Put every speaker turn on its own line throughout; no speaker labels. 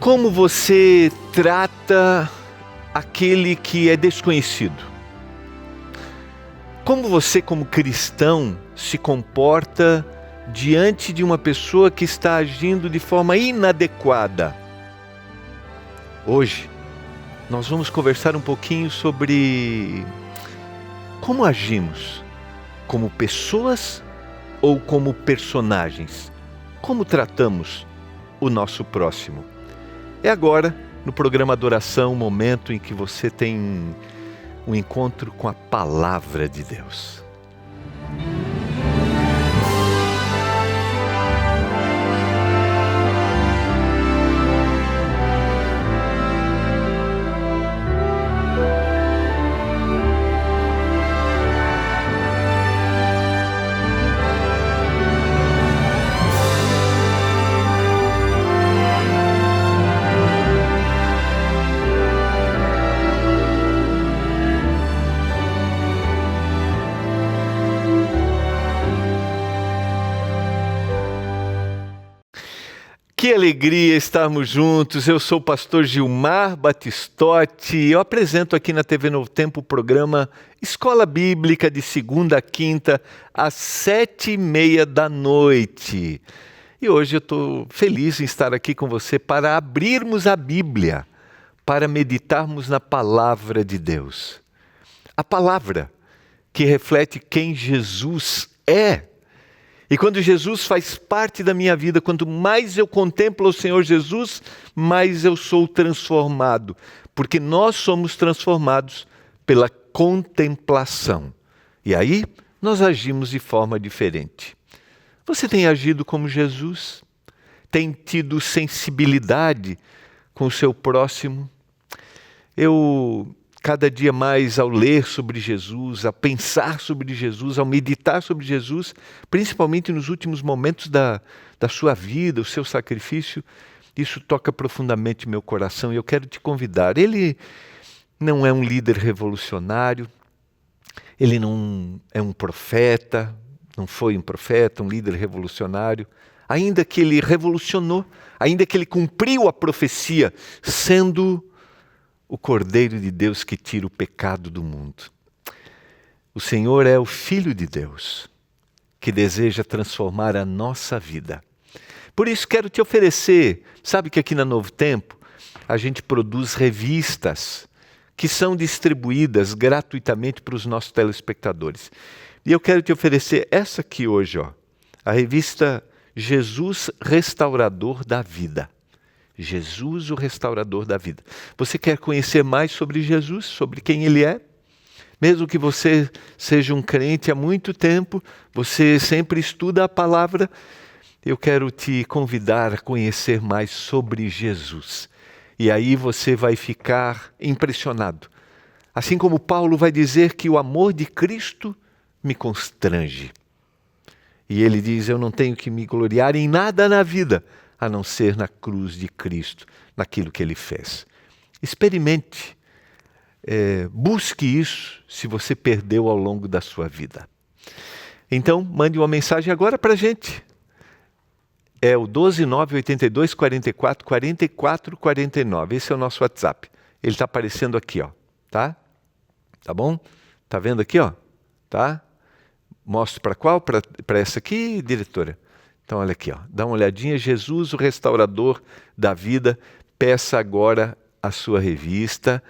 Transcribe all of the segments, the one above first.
Como você trata aquele que é desconhecido? Como você, como cristão, se comporta diante de uma pessoa que está agindo de forma inadequada? Hoje, nós vamos conversar um pouquinho sobre como agimos, como pessoas ou como personagens? Como tratamos o nosso próximo? É agora, no programa Adoração, o momento em que você tem um encontro com a Palavra de Deus. Que alegria estarmos juntos. Eu sou o pastor Gilmar Batistotti. Eu apresento aqui na TV Novo Tempo o programa Escola Bíblica de segunda a quinta, às 7h30 da noite. E hoje eu estou feliz em estar aqui com você para abrirmos a Bíblia, para meditarmos na Palavra de Deus. A Palavra que reflete quem Jesus é. E quando Jesus faz parte da minha vida, quanto mais eu contemplo o Senhor Jesus, mais eu sou transformado. Porque nós somos transformados pela contemplação. E aí, nós agimos de forma diferente. Você tem agido como Jesus? Tem tido sensibilidade com o seu próximo? Cada dia mais, ao ler sobre Jesus, a pensar sobre Jesus, ao meditar sobre Jesus, principalmente nos últimos momentos da sua vida, o seu sacrifício, isso toca profundamente meu coração e eu quero te convidar. Ele não é um líder revolucionário, ele não é um profeta, não foi um profeta, um líder revolucionário, ainda que ele revolucionou, ainda que ele cumpriu a profecia, sendo o Cordeiro de Deus que tira o pecado do mundo. O Senhor é o Filho de Deus, que deseja transformar a nossa vida. Por isso quero te oferecer, sabe que aqui na Novo Tempo, a gente produz revistas que são distribuídas gratuitamente para os nossos telespectadores. E eu quero te oferecer essa aqui hoje, a revista Jesus Restaurador da Vida. Jesus, o restaurador da vida. Você quer conhecer mais sobre Jesus, sobre quem Ele é? Mesmo que você seja um crente há muito tempo, você sempre estuda a palavra, eu quero te convidar a conhecer mais sobre Jesus. E aí você vai ficar impressionado. Assim como Paulo vai dizer que o amor de Cristo me constrange. E ele diz, eu não tenho que me gloriar em nada na vida, a não ser na cruz de Cristo, naquilo que Ele fez. Experimente, busque isso se você perdeu ao longo da sua vida. Então, mande uma mensagem agora para a gente. É o 12982444449. Esse é o nosso WhatsApp. Ele está aparecendo aqui, tá? Tá bom? Tá vendo aqui, tá? Mostro para qual? Para essa aqui, diretora? Então olha aqui, dá uma olhadinha, Jesus, o restaurador da vida, peça agora a sua revista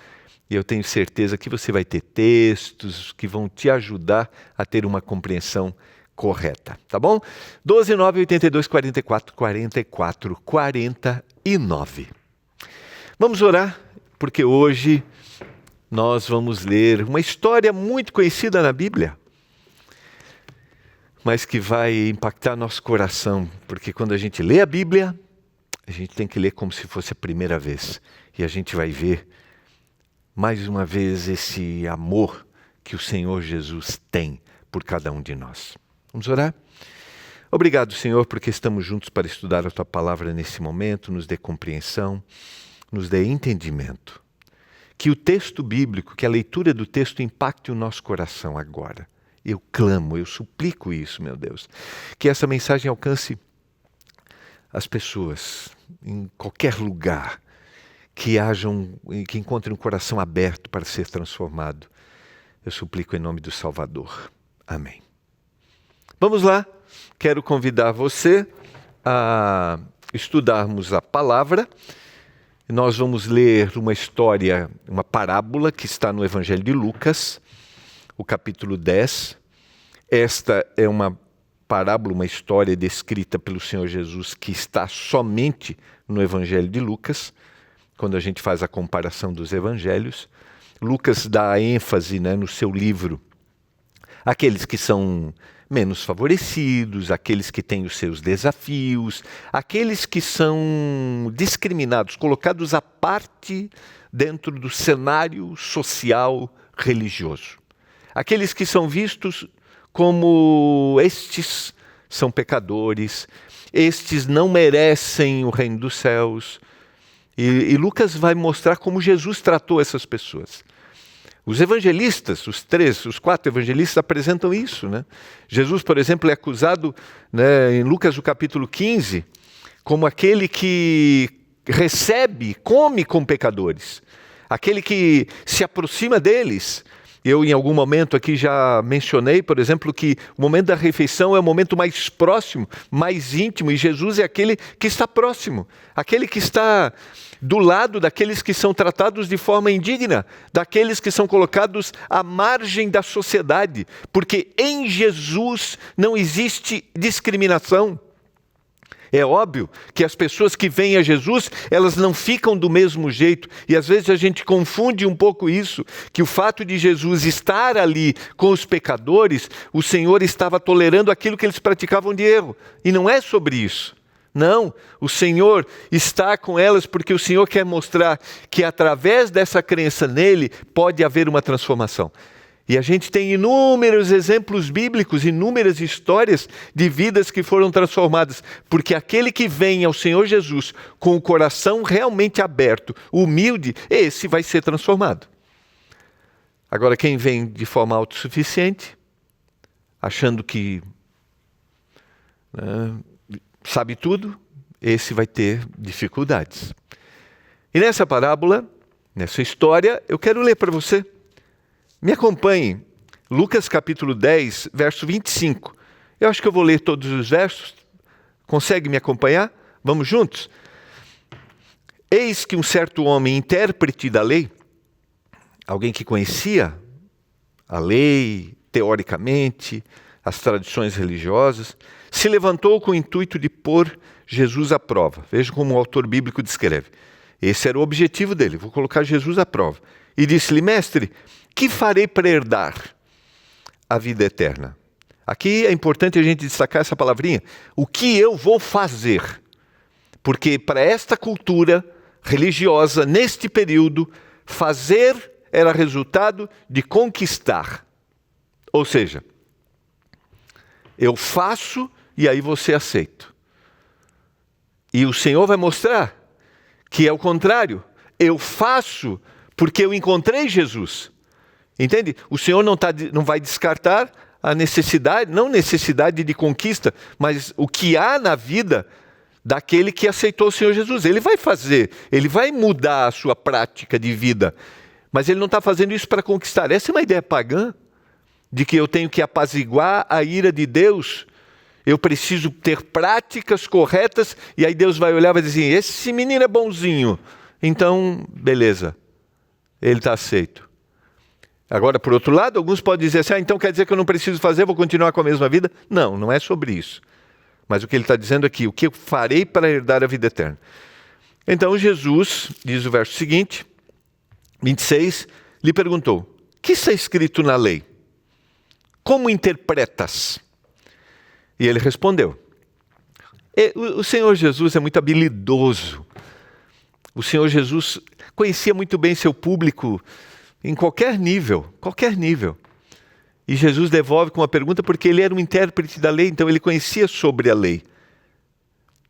e eu tenho certeza que você vai ter textos que vão te ajudar a ter uma compreensão correta, tá bom? 12982444449. Vamos orar, porque hoje nós vamos ler uma história muito conhecida na Bíblia, mas que vai impactar nosso coração, porque quando a gente lê a Bíblia, a gente tem que ler como se fosse a primeira vez. E a gente vai ver, mais uma vez, esse amor que o Senhor Jesus tem por cada um de nós. Vamos orar? Obrigado, Senhor, porque estamos juntos para estudar a Tua Palavra nesse momento, nos dê compreensão, nos dê entendimento. Que o texto bíblico, que a leitura do texto impacte o nosso coração agora. Eu clamo, eu suplico isso, meu Deus. Que essa mensagem alcance as pessoas em qualquer lugar, que que encontrem um coração aberto para ser transformado. Eu suplico em nome do Salvador. Amém. Vamos lá. Quero convidar você a estudarmos a palavra. Nós vamos ler uma história, uma parábola que está no Evangelho de Lucas, o capítulo 10. Esta é uma parábola, uma história descrita pelo Senhor Jesus que está somente no Evangelho de Lucas. Quando a gente faz a comparação dos evangelhos, Lucas dá ênfase, no seu livro àqueles que são menos favorecidos, aqueles que têm os seus desafios, aqueles que são discriminados, colocados à parte dentro do cenário social religioso. Aqueles que são vistos como estes são pecadores, estes não merecem o reino dos céus. E Lucas vai mostrar como Jesus tratou essas pessoas. Os evangelistas, os 4 evangelistas apresentam isso, Jesus, por exemplo, é acusado, em Lucas, o capítulo 15, como aquele que recebe, come com pecadores. Aquele que se aproxima deles. Eu, em algum momento aqui, já mencionei, por exemplo, que o momento da refeição é o momento mais próximo, mais íntimo, e Jesus é aquele que está próximo, aquele que está do lado daqueles que são tratados de forma indigna, daqueles que são colocados à margem da sociedade, porque em Jesus não existe discriminação. É óbvio que as pessoas que vêm a Jesus, elas não ficam do mesmo jeito. E às vezes a gente confunde um pouco isso, que o fato de Jesus estar ali com os pecadores, o Senhor estava tolerando aquilo que eles praticavam de erro. E não é sobre isso. Não, o Senhor está com elas porque o Senhor quer mostrar que através dessa crença nele pode haver uma transformação. E a gente tem inúmeros exemplos bíblicos, inúmeras histórias de vidas que foram transformadas, porque aquele que vem ao Senhor Jesus com o coração realmente aberto, humilde, esse vai ser transformado. Agora, quem vem de forma autossuficiente, achando que sabe tudo, esse vai ter dificuldades. E nessa parábola, nessa história, eu quero ler para você. Me acompanhe, Lucas capítulo 10, verso 25. Eu acho que eu vou ler todos os versos. Consegue me acompanhar? Vamos juntos? Eis que um certo homem, intérprete da lei, alguém que conhecia a lei, teoricamente, as tradições religiosas, se levantou com o intuito de pôr Jesus à prova. Veja como o autor bíblico descreve. Esse era o objetivo dele, vou colocar Jesus à prova. E disse-lhe, mestre, que farei para herdar a vida eterna? Aqui é importante a gente destacar essa palavrinha. O que eu vou fazer? Porque para esta cultura religiosa, neste período, fazer era resultado de conquistar. Ou seja, eu faço e aí você aceita. E o Senhor vai mostrar que é o contrário. Eu faço porque eu encontrei Jesus. Entende? O Senhor não vai descartar a necessidade, não necessidade de conquista, mas o que há na vida daquele que aceitou o Senhor Jesus. Ele vai fazer, ele vai mudar a sua prática de vida, mas ele não está fazendo isso para conquistar. Essa é uma ideia pagã, de que eu tenho que apaziguar a ira de Deus, eu preciso ter práticas corretas, e aí Deus vai olhar e vai dizer, esse menino é bonzinho, então beleza, ele está aceito. Agora, por outro lado, alguns podem dizer assim, então quer dizer que eu não preciso fazer, vou continuar com a mesma vida? Não, não é sobre isso. Mas o que ele está dizendo aqui, o que eu farei para herdar a vida eterna? Então Jesus, diz o verso seguinte, 26, lhe perguntou, o que está escrito na lei? Como interpretas? E ele respondeu. O Senhor Jesus é muito habilidoso. O Senhor Jesus conhecia muito bem seu público em qualquer nível. E Jesus devolve com uma pergunta porque ele era um intérprete da lei, então ele conhecia sobre a lei.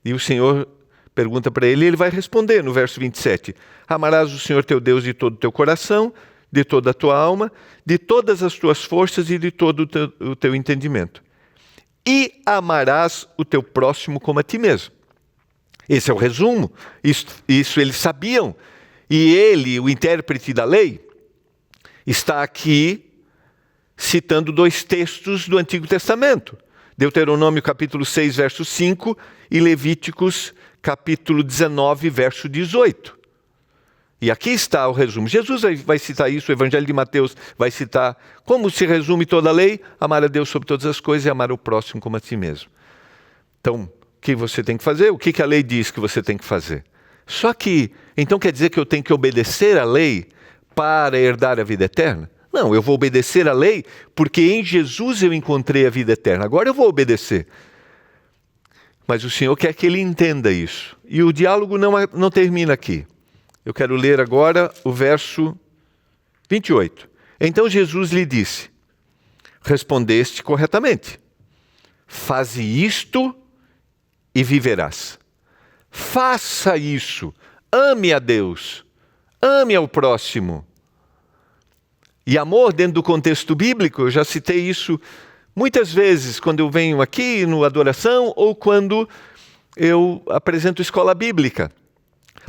E o Senhor pergunta para ele e ele vai responder no verso 27. Amarás o Senhor teu Deus de todo o teu coração, de toda a tua alma, de todas as tuas forças e de todo o teu entendimento. E amarás o teu próximo como a ti mesmo. Esse é o resumo. Isso eles sabiam. E ele, o intérprete da lei, está aqui citando 2 textos do Antigo Testamento. Deuteronômio capítulo 6, verso 5 e Levíticos capítulo 19, verso 18. E aqui está o resumo. Jesus vai citar isso, o Evangelho de Mateus vai citar como se resume toda a lei: amar a Deus sobre todas as coisas e amar o próximo como a si mesmo. Então, o que você tem que fazer? O que a lei diz que você tem que fazer? Só que, então quer dizer que eu tenho que obedecer a lei para herdar a vida eterna? Não, eu vou obedecer a lei porque em Jesus eu encontrei a vida eterna. Agora eu vou obedecer. Mas o Senhor quer que ele entenda isso. E o diálogo não termina aqui. Eu quero ler agora o verso 28. Então Jesus lhe disse: respondeste corretamente. Faze isto e viverás. Faça isso. Ame a Deus. Ame ao próximo. E amor, dentro do contexto bíblico, eu já citei isso muitas vezes quando eu venho aqui no Adoração ou quando eu apresento escola bíblica.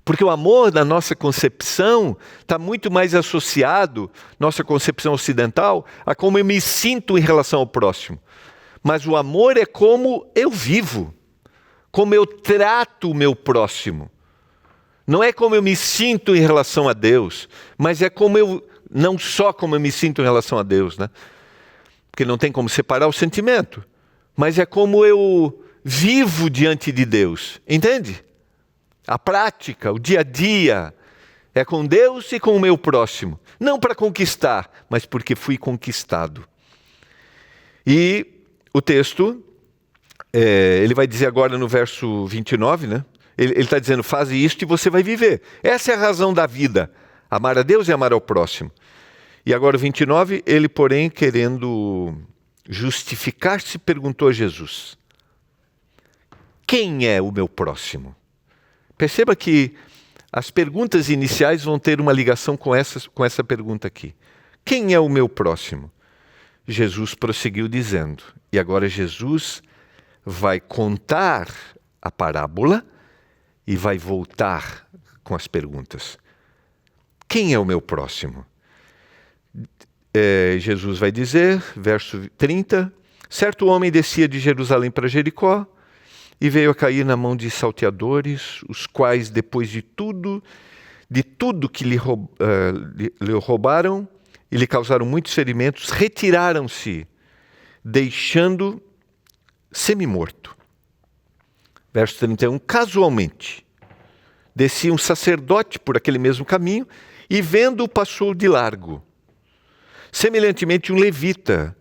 Porque o amor da nossa concepção está muito mais associado, nossa concepção ocidental, a como eu me sinto em relação ao próximo. Mas o amor é como eu vivo, como eu trato o meu próximo. Não é como eu me sinto em relação a Deus, mas é como não só como eu me sinto em relação a Deus, né? Porque não tem como separar o sentimento, mas é como eu vivo diante de Deus, entende? A prática, o dia a dia, é com Deus e com o meu próximo. Não para conquistar, mas porque fui conquistado. E o texto, ele vai dizer agora no verso 29, né? Ele está dizendo: faze isto e você vai viver. Essa é a razão da vida, amar a Deus e amar ao próximo. E agora o 29, ele porém, querendo justificar-se, perguntou a Jesus: quem é o meu próximo? Perceba que as perguntas iniciais vão ter uma ligação com essa pergunta aqui. Quem é o meu próximo? Jesus prosseguiu dizendo, e agora Jesus vai contar a parábola e vai voltar com as perguntas. Quem é o meu próximo? Jesus vai dizer, verso 30, certo homem descia de Jerusalém para Jericó, e veio a cair na mão de salteadores, os quais, depois de tudo que lhe roubaram e lhe causaram muitos ferimentos, retiraram-se, deixando semi-morto. Verso 31, casualmente, descia um sacerdote por aquele mesmo caminho, e vendo-o passou de largo. Semelhantemente, um levita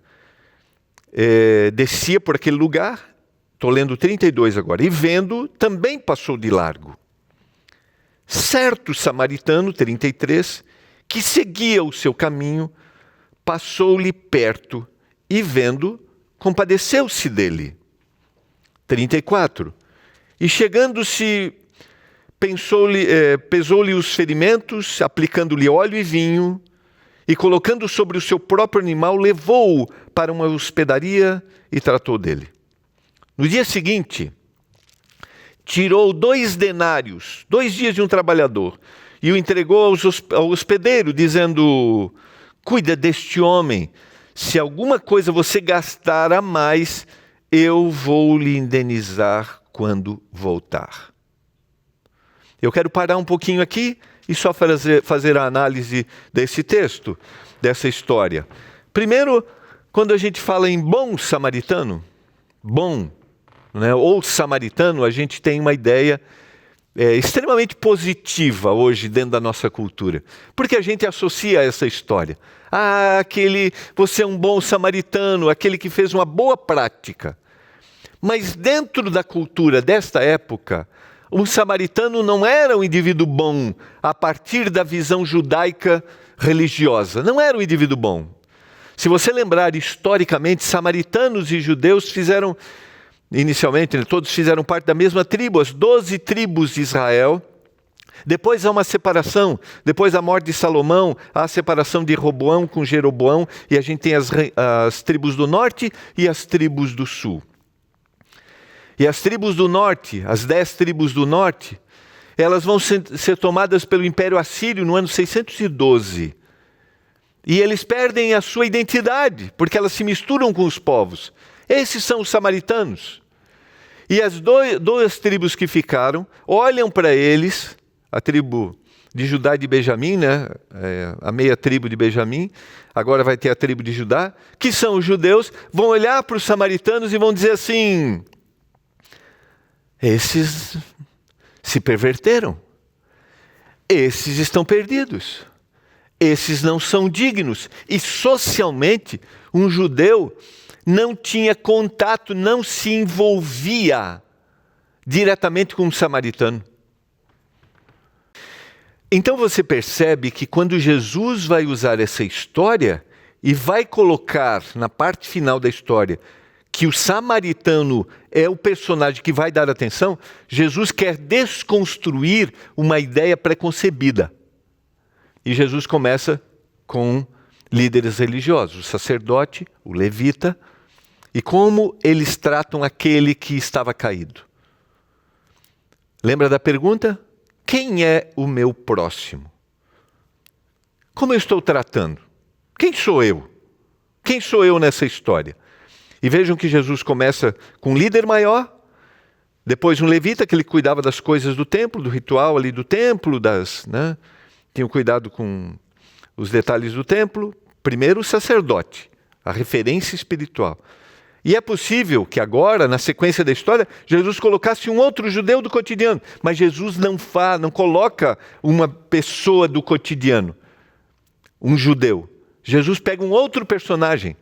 descia por aquele lugar. Estou lendo 32 agora. E vendo, também passou de largo. Certo samaritano, 33, que seguia o seu caminho, passou-lhe perto e vendo, compadeceu-se dele. 34. E chegando-se, pesou-lhe os ferimentos, aplicando-lhe óleo e vinho, e colocando sobre o seu próprio animal, levou-o para uma hospedaria e tratou dele. No dia seguinte, tirou 2 denários, 2 dias de um trabalhador, e o entregou ao hospedeiro, dizendo: cuida deste homem, se alguma coisa você gastar a mais, eu vou lhe indenizar quando voltar. Eu quero parar um pouquinho aqui e só fazer a análise desse texto, dessa história. Primeiro, quando a gente fala em bom samaritano, bom, né, ou samaritano, a gente tem uma ideia extremamente positiva hoje dentro da nossa cultura. Porque a gente associa essa história. Você é um bom samaritano, aquele que fez uma boa prática. Mas dentro da cultura desta época, um samaritano não era um indivíduo bom a partir da visão judaica religiosa. Não era um indivíduo bom. Se você lembrar historicamente, samaritanos e judeus fizeram, inicialmente, todos fizeram parte da mesma tribo, as 12 tribos de Israel. Depois há uma separação, depois da morte de Salomão, há a separação de Roboão com Jeroboão, e a gente tem as tribos do norte e as tribos do sul. E as tribos do norte, as 10 tribos do norte, elas vão ser tomadas pelo Império Assírio no ano 612. E eles perdem a sua identidade, porque elas se misturam com os povos. Esses são os samaritanos. E as duas tribos que ficaram, olham para eles, a tribo de Judá e de Benjamim, né? A meia tribo de Benjamim, agora vai ter a tribo de Judá, que são os judeus, vão olhar para os samaritanos e vão dizer assim: esses se perverteram, esses estão perdidos, esses não são dignos. E socialmente, um judeu não tinha contato, não se envolvia diretamente com um samaritano. Então você percebe que quando Jesus vai usar essa história e vai colocar na parte final da história que o samaritano é o personagem que vai dar atenção, Jesus quer desconstruir uma ideia preconcebida. E Jesus começa com líderes religiosos, o sacerdote, o levita, e como eles tratam aquele que estava caído. Lembra da pergunta? Quem é o meu próximo? Como eu estou tratando? Quem sou eu? Quem sou eu nessa história? E vejam que Jesus começa com um líder maior, depois um levita, que ele cuidava das coisas do templo, do ritual ali do templo, tinha cuidado com os detalhes do templo. Primeiro o sacerdote, a referência espiritual. E é possível que agora, na sequência da história, Jesus colocasse um outro judeu do cotidiano. Mas Jesus não coloca uma pessoa do cotidiano, um judeu. Jesus pega um outro personagem.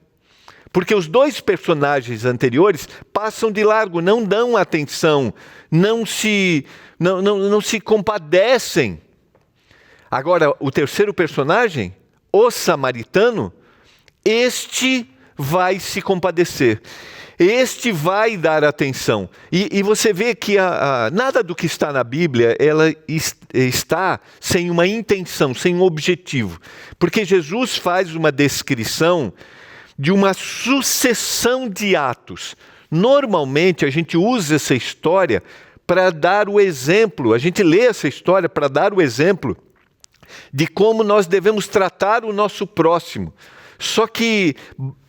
Porque os dois personagens anteriores passam de largo, não dão atenção, não se compadecem. Agora, o terceiro personagem, o samaritano, este vai se compadecer. Este vai dar atenção. E você vê que nada do que está na Bíblia, ela está sem uma intenção, sem um objetivo. Porque Jesus faz uma descrição de uma sucessão de atos. Normalmente a gente usa essa história para dar o exemplo, a gente lê essa história para dar o exemplo de como nós devemos tratar o nosso próximo. Só que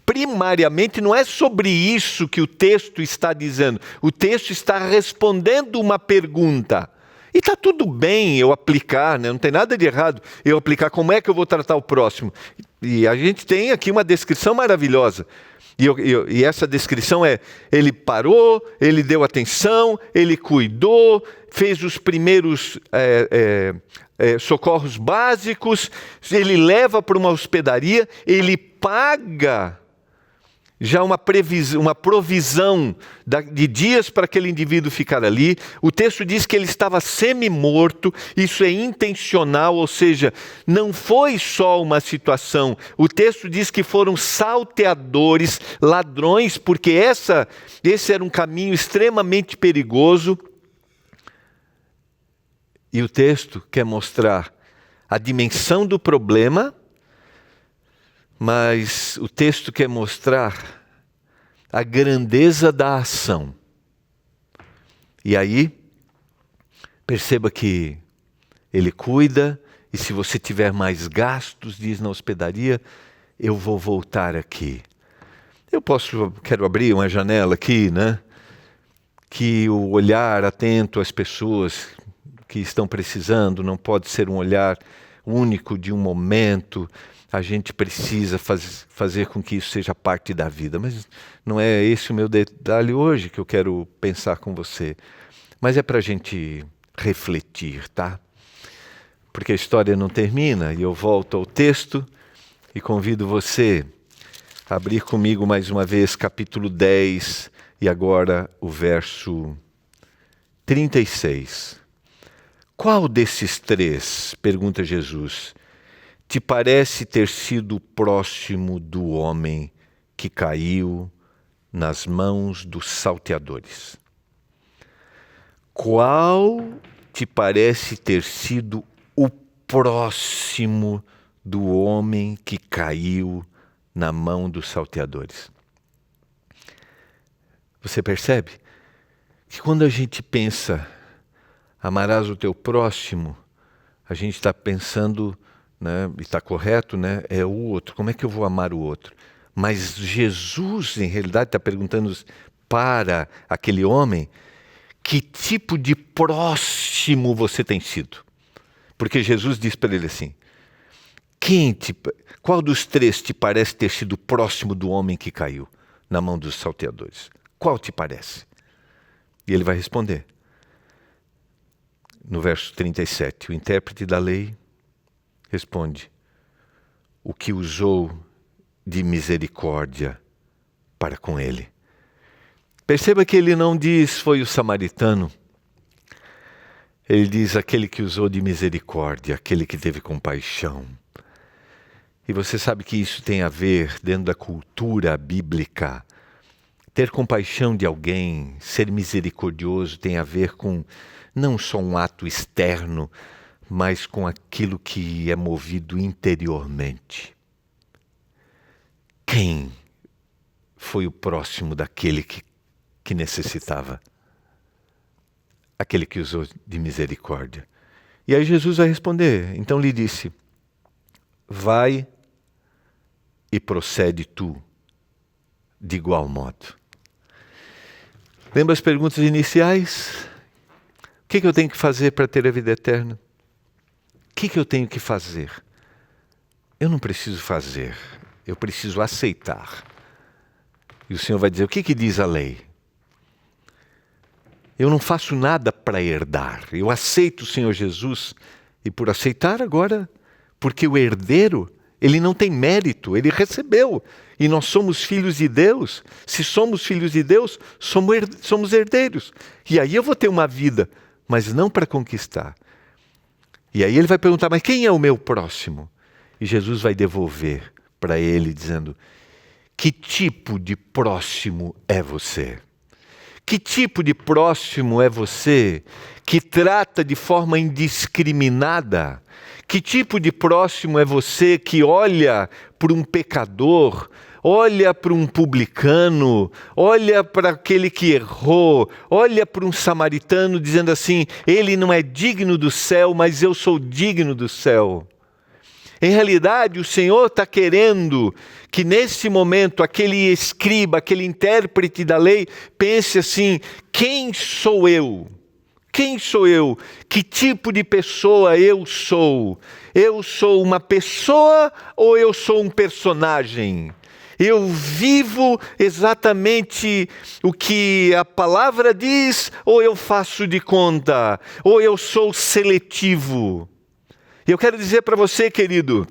primariamente não é sobre isso que o texto está dizendo. O texto está respondendo uma pergunta. E está tudo bem eu aplicar, né? Não tem nada de errado eu aplicar como é que eu vou tratar o próximo. E a gente tem aqui uma descrição maravilhosa. E essa descrição é: ele parou, ele deu atenção, ele cuidou, fez os primeiros socorros básicos, ele leva para uma hospedaria, ele paga já uma provisão de dias para aquele indivíduo ficar ali. O texto diz que ele estava semi-morto, isso é intencional, ou seja, não foi só uma situação. O texto diz que foram salteadores, ladrões, porque esse era um caminho extremamente perigoso. E o texto quer mostrar a dimensão do problema, mas o texto quer mostrar a grandeza da ação. E aí, perceba que ele cuida, e se você tiver mais gastos, diz na hospedaria, eu vou voltar aqui. Quero abrir uma janela aqui, né? Que o olhar atento às pessoas que estão precisando não pode ser um olhar único de um momento. A gente precisa fazer com que isso seja parte da vida. Mas não é esse o meu detalhe hoje que eu quero pensar com você. Mas é para a gente refletir, tá? Porque a história não termina. E eu volto ao texto e convido você a abrir comigo mais uma vez capítulo 10 e agora o verso 36. Qual desses três, pergunta Jesus, te parece ter sido próximo do homem que caiu nas mãos dos salteadores? Qual te parece ter sido o próximo do homem que caiu na mão dos salteadores? Você percebe? que quando a gente pensa, amarás o teu próximo, a gente está pensando, né, e está correto, né, é o outro. Como é que eu vou amar o outro? Mas Jesus, em realidade, está perguntando para aquele homem que tipo de próximo você tem sido. Porque Jesus diz para ele assim, qual dos três te parece ter sido próximo do homem que caiu na mão dos salteadores? Qual te parece? E ele vai responder. No verso 37, o intérprete da lei responde, o que usou de misericórdia para com ele. Perceba que ele não diz foi o samaritano, ele diz aquele que usou de misericórdia, aquele que teve compaixão. E você sabe que isso tem a ver, dentro da cultura bíblica, ter compaixão de alguém, ser misericordioso tem a ver com não só um ato externo, mas com aquilo que é movido interiormente. Quem foi o próximo daquele que necessitava? Aquele que usou de misericórdia. E aí Jesus vai responder, então lhe disse, vai e procede tu de igual modo. Lembra as perguntas iniciais? O que eu tenho que fazer para ter a vida eterna? O que eu tenho que fazer? Eu não preciso fazer, eu preciso aceitar. E o Senhor vai dizer, o que diz a lei? Eu não faço nada para herdar, eu aceito o Senhor Jesus, e por aceitar agora, porque o herdeiro, ele não tem mérito, ele recebeu, e nós somos filhos de Deus. Se somos filhos de Deus, somos herdeiros. E aí eu vou ter uma vida, mas não para conquistar. E aí ele vai perguntar, mas quem é o meu próximo? E Jesus vai devolver para ele dizendo, que tipo de próximo é você? Que tipo de próximo é você que trata de forma indiscriminada? Que tipo de próximo é você que olha para um pecador, olha para um publicano, olha para aquele que errou, olha para um samaritano dizendo assim, ele não é digno do céu, mas eu sou digno do céu. Em realidade, o Senhor está querendo que nesse momento aquele escriba, aquele intérprete da lei, pense assim, quem sou eu? Quem sou eu? Que tipo de pessoa eu sou? Eu sou uma pessoa ou eu sou um personagem? Eu vivo exatamente o que a palavra diz ou eu faço de conta? Ou eu sou seletivo? E eu quero dizer para você, querido,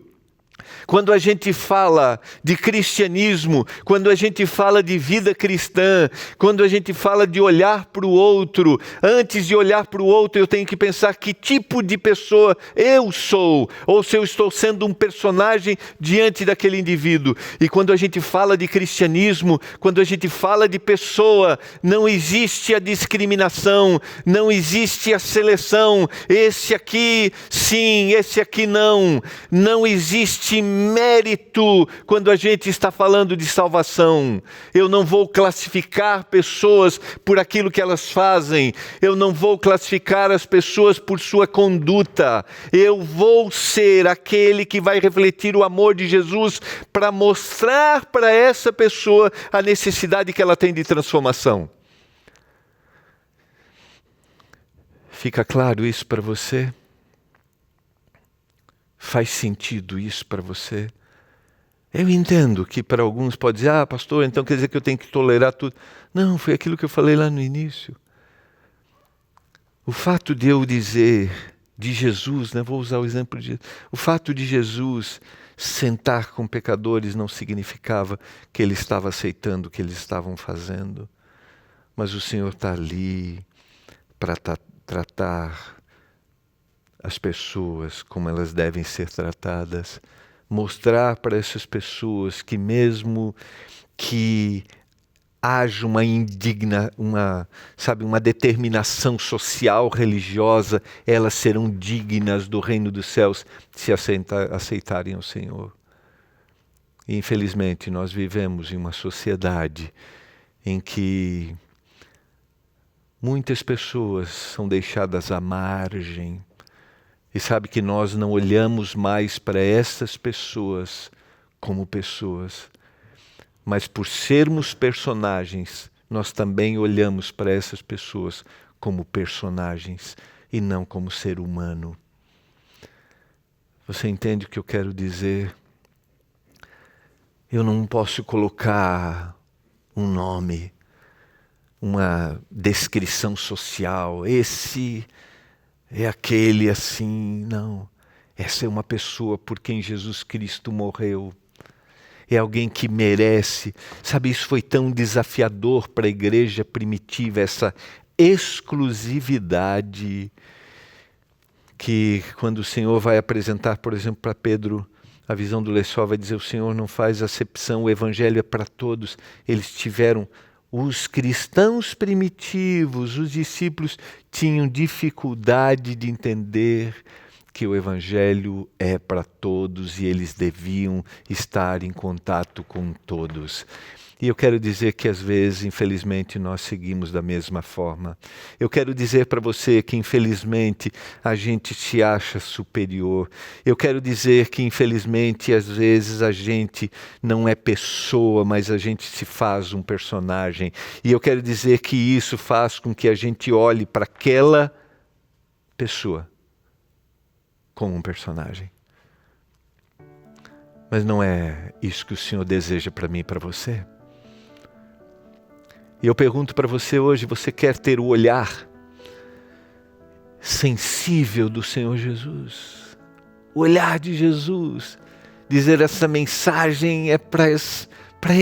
quando a gente fala de cristianismo, quando a gente fala de vida cristã, quando a gente fala de olhar para o outro, antes de olhar para o outro eu tenho que pensar que tipo de pessoa eu sou, ou se eu estou sendo um personagem diante daquele indivíduo. E quando a gente fala de cristianismo, quando a gente fala de pessoa, não existe a discriminação, não existe a seleção, esse aqui sim, esse aqui não, não existe mérito quando a gente está falando de salvação. Eu não vou classificar pessoas por aquilo que elas fazem, eu não vou classificar as pessoas por sua conduta, eu vou ser aquele que vai refletir o amor de Jesus para mostrar para essa pessoa a necessidade que ela tem de transformação. Fica claro isso para você? Faz sentido isso para você? Eu entendo que para alguns pode dizer, pastor, então quer dizer que eu tenho que tolerar tudo. Não, foi aquilo que eu falei lá no início. O fato de eu dizer de Jesus, né, vou usar o exemplo de Jesus, o fato de Jesus sentar com pecadores não significava que ele estava aceitando o que eles estavam fazendo. Mas o Senhor está ali para tratar as pessoas como elas devem ser tratadas, mostrar para essas pessoas que mesmo que haja uma determinação social, religiosa, elas serão dignas do reino dos céus se aceitarem o Senhor. E, infelizmente, nós vivemos em uma sociedade em que Muitas pessoas são deixadas à margem. E sabe que nós não olhamos mais para essas pessoas como pessoas, mas por sermos personagens, nós também olhamos para essas pessoas como personagens e não como ser humano. Você entende o que eu quero dizer? Eu não posso colocar um nome, uma descrição social. Esse é aquele assim, não. Essa é uma pessoa por quem Jesus Cristo morreu. É alguém que merece. Sabe, isso foi tão desafiador para a igreja primitiva, essa exclusividade, que quando o Senhor vai apresentar, por exemplo, para Pedro a visão do lençol, vai dizer: o Senhor não faz acepção, o evangelho é para todos. Eles tiveram, os cristãos primitivos, os discípulos, tinham dificuldade de entender que o evangelho é para todos e eles deviam estar em contato com todos. E eu quero dizer que às vezes, infelizmente, nós seguimos da mesma forma. Eu quero dizer para você que, infelizmente, a gente se acha superior. Eu quero dizer que, infelizmente, às vezes a gente não é pessoa, mas a gente se faz um personagem. E eu quero dizer que isso faz com que a gente olhe para aquela pessoa como um personagem. Mas não é isso que o Senhor deseja para mim e para você. E eu pergunto para você hoje, você quer ter o olhar sensível do Senhor Jesus? O olhar de Jesus. Dizer: essa mensagem é para esse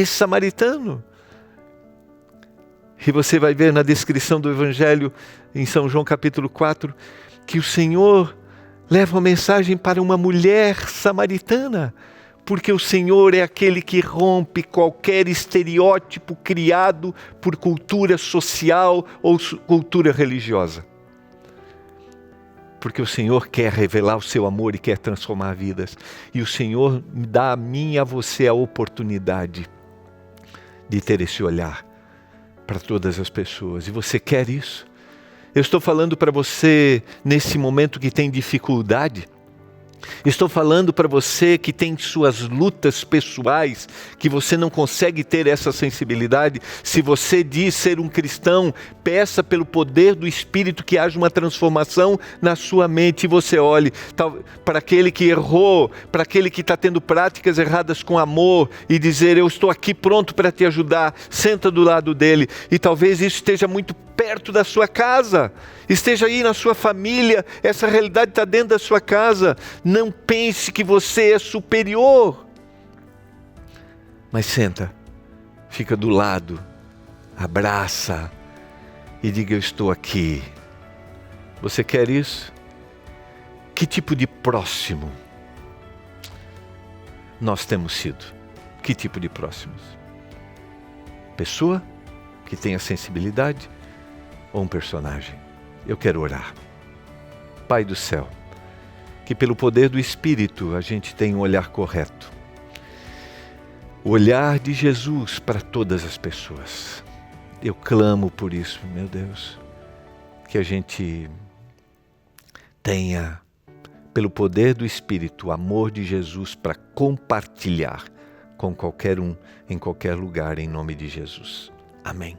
samaritano. E você vai ver na descrição do Evangelho, em São João capítulo 4, que o Senhor leva uma mensagem para uma mulher samaritana. Porque o Senhor é aquele que rompe qualquer estereótipo criado por cultura social ou cultura religiosa. Porque o Senhor quer revelar o seu amor e quer transformar vidas. E o Senhor dá a mim e a você a oportunidade de ter esse olhar para todas as pessoas. E você quer isso? Eu estou falando para você nesse momento que tem dificuldade. Estou falando para você que tem suas lutas pessoais, que você não consegue ter essa sensibilidade. Se você diz ser um cristão, peça pelo poder do Espírito que haja uma transformação na sua mente. E você olhe para aquele que errou, para aquele que está tendo práticas erradas com amor e dizer: eu estou aqui pronto para te ajudar. Senta do lado dele. E talvez isso esteja muito perto da sua casa, esteja aí na sua família, essa realidade está dentro da sua casa. Não pense que você é superior, mas senta, fica do lado, abraça e diga: eu estou aqui. Você quer isso? Que tipo de próximo nós temos sido? Que tipo de próximos? Pessoa que tem a sensibilidade ou um personagem? Eu quero orar. Pai do céu, que pelo poder do Espírito a gente tenha um olhar correto. O olhar de Jesus para todas as pessoas. Eu clamo por isso, meu Deus. Que a gente tenha, pelo poder do Espírito, o amor de Jesus para compartilhar com qualquer um, em qualquer lugar, em nome de Jesus. Amém.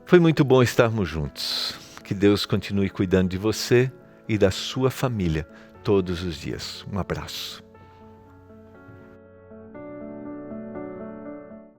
Foi muito bom estarmos juntos. Que Deus continue cuidando de você e da sua família todos os dias. Um abraço.